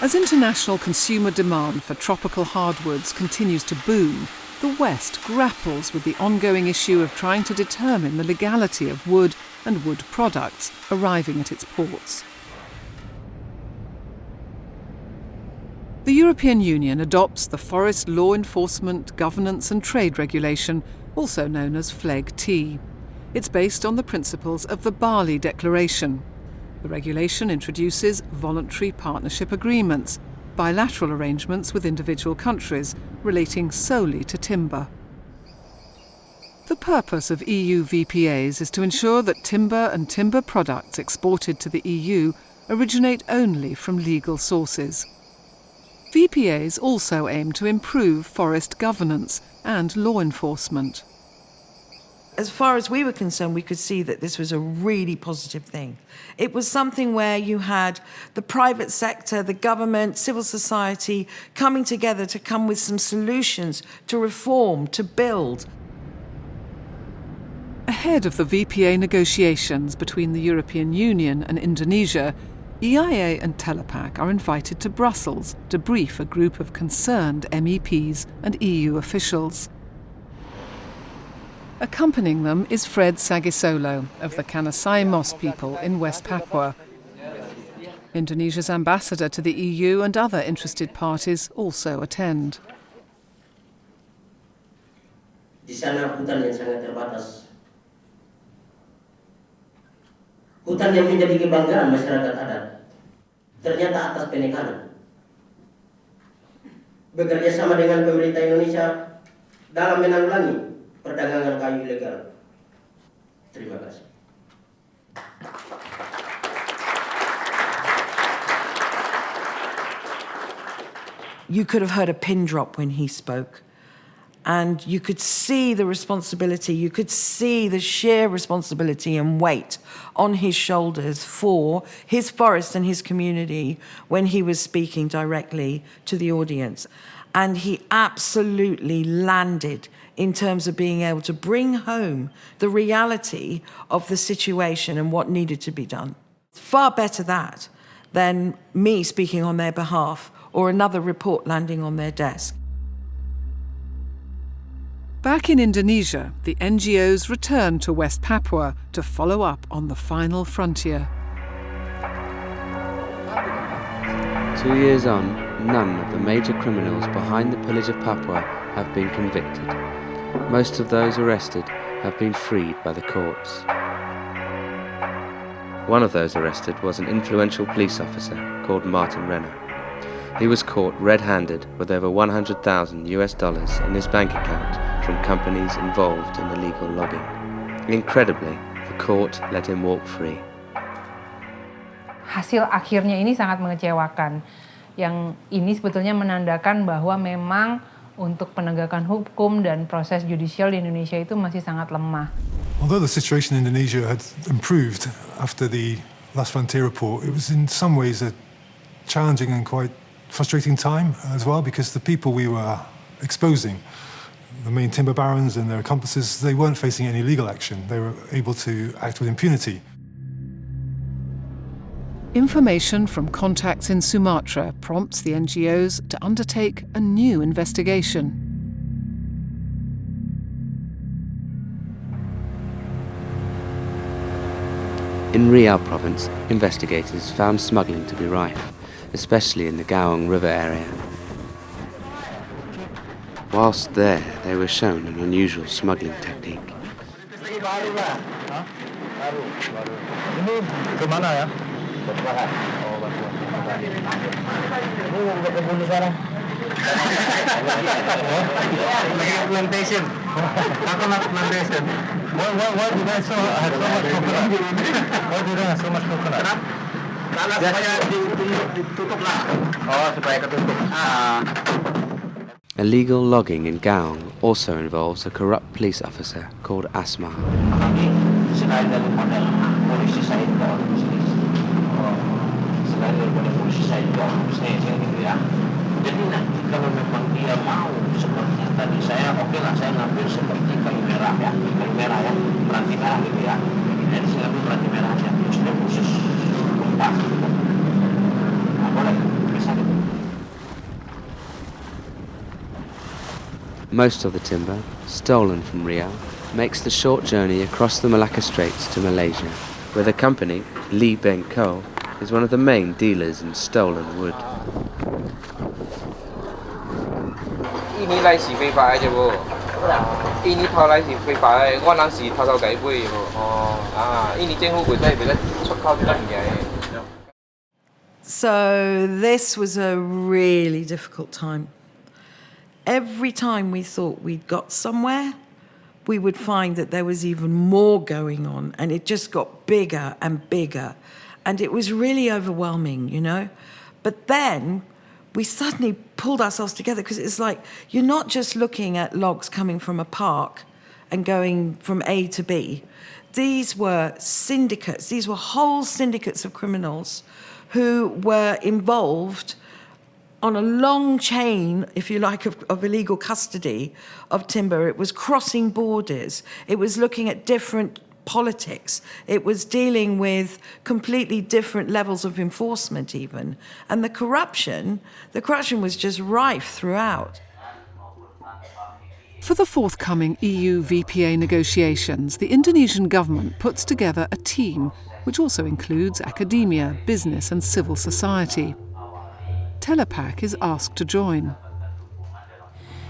As international consumer demand for tropical hardwoods continues to boom, the West grapples with the ongoing issue of trying to determine the legality of wood and wood products arriving at its ports. The European Union adopts the Forest Law Enforcement, Governance and Trade Regulation, also known as FLEGT. It's based on the principles of the Bali Declaration. The regulation introduces voluntary partnership agreements, bilateral arrangements with individual countries relating solely to timber. The purpose of EU VPAs is to ensure that timber and timber products exported to the EU originate only from legal sources. VPAs also aim to improve forest governance and law enforcement. As far as we were concerned, we could see that this was a really positive thing. It was something where you had the private sector, the government, civil society coming together to come with some solutions to reform, to build. Ahead of the VPA negotiations between the European Union and Indonesia, EIA and Telapak are invited to Brussels to brief a group of concerned MEPs and EU officials. Accompanying them is Fred Sagisolo of the Kanasai Mos people in West Papua. Indonesia's ambassador to the EU and other interested parties also attend. Di sana hutan yang sangat terbatas. Hutan yang menjadi kebanggaan masyarakat adat. Ternyata atas penekanan. Bekerja sama dengan pemerintah Indonesia dalam menanggulangi perdagangan kayu ilegal. Terima kasih. You could have heard a pin drop when he spoke. And you could see the responsibility, you could see the sheer responsibility and weight on his shoulders for his forest and his community when he was speaking directly to the audience. And he absolutely landed in terms of being able to bring home the reality of the situation and what needed to be done. Far better that than me speaking on their behalf or another report landing on their desk. Back in Indonesia, the NGOs returned to West Papua to follow up on the final frontier. 2 years on, none of the major criminals behind the pillage of Papua have been convicted. Most of those arrested have been freed by the courts. One of those arrested was an influential police officer called Martin Renner. He was caught red-handed with over $100,000 in his bank account from companies involved in illegal logging. Incredibly, the court let him walk free. Hasil akhirnya ini sangat mengecewakan. Yang ini sebetulnya menandakan bahwa memang untuk penegakan hukum dan proses judicial di Indonesia itu masih sangat lemah. Although the situation in Indonesia had improved after the Last Frontier report, it was in some ways a challenging and quite frustrating time as well, because the people we were exposing, the main timber barons and their accomplices, they weren't facing any legal action. They were able to act with impunity. Information from contacts in Sumatra prompts the NGOs to undertake a new investigation. In Riau province, investigators found smuggling to be rife, especially in the Kaoem River area. Whilst there, they were shown an unusual smuggling technique. Plantation. Coconut plantation. Why did I have so much coconut? Why did I have so much coconut? Karena supaya ditutup lah. Oh, supaya ketutup. Illegal logging in Kaoem also involves a corrupt police officer called Asma. Selain dari model polisi saya juga orang bisnis. Selain dari model polisi saya juga orang bisnis gitu ya. Jadi nanti kalau memang dia mau seperti tadi saya, oke lah saya ngambil seperti kayu merah ya, peranti merah gitu ya. Jadi saya ambil peranti merah aja, khusus gempa. Nah, boleh, bisa gitu. Most of the timber, stolen from Riau, makes the short journey across the Malacca Straits to Malaysia, where the company, Lee Beng Co, is one of the main dealers in stolen wood. 印尼来是非法的啫喎，印尼偷来是非法的，我人是偷偷地买喎。哦，啊，印尼政府袂使出口这个物件的。 So this was a really difficult time. Every time we thought we'd got somewhere, we would find that there was even more going on, and it just got bigger and bigger. And it was really overwhelming, you know. But then we suddenly pulled ourselves together, because it's like you're not just looking at logs coming from a park and going from A to B. These were syndicates, these were whole syndicates of criminals who were involved on a long chain, if you like, of illegal custody of timber. It was crossing borders. It was looking at different politics. It was dealing with completely different levels of enforcement even. And the corruption was just rife throughout. For the forthcoming EU VPA negotiations, the Indonesian government puts together a team which also includes academia, business and civil society. Telapak is asked to join.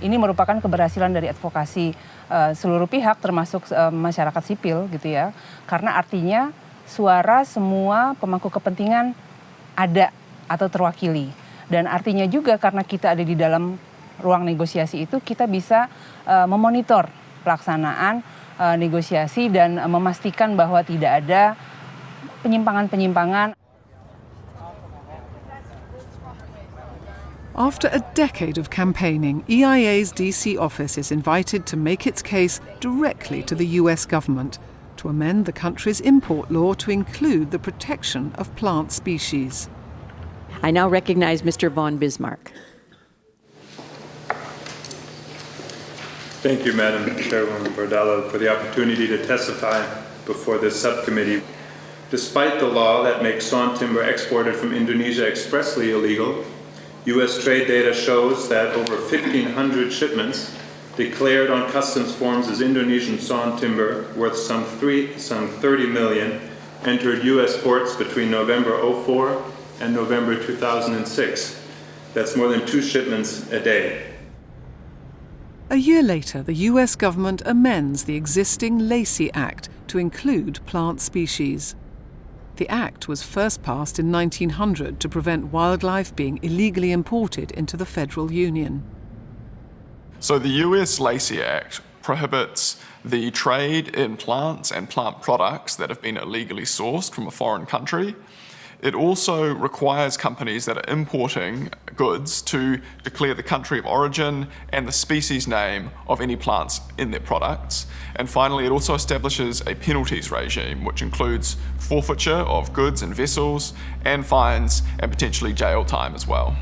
Ini merupakan keberhasilan dari advokasi seluruh pihak, termasuk masyarakat sipil, gitu ya. Karena artinya suara semua pemangku kepentingan ada atau terwakili. Dan artinya juga karena kita ada di dalam ruang negosiasi itu, kita bisa memonitor pelaksanaan negosiasi dan memastikan bahwa tidak ada penyimpangan-penyimpangan. After a decade of campaigning, EIA's DC office is invited to make its case directly to the US government to amend the country's import law to include the protection of plant species. I now recognize Mr. von Bismarck. Thank you, Madam Chairwoman Bordallo, for the opportunity to testify before this subcommittee. Despite the law that makes sawn timber exported from Indonesia expressly illegal, U.S. trade data shows that over 1,500 shipments declared on customs forms as Indonesian sawn timber worth some 30 million entered U.S. ports between November 2004 and November 2006. That's more than 2 shipments a day. A year later, the US government amends the existing Lacey Act to include plant species. The Act was first passed in 1900 to prevent wildlife being illegally imported into the Federal Union. So the US Lacey Act prohibits the trade in plants and plant products that have been illegally sourced from a foreign country. It also requires companies that are importing goods to declare the country of origin and the species name of any plants in their products. And finally, it also establishes a penalties regime, which includes forfeiture of goods and vessels, and fines, and potentially jail time as well.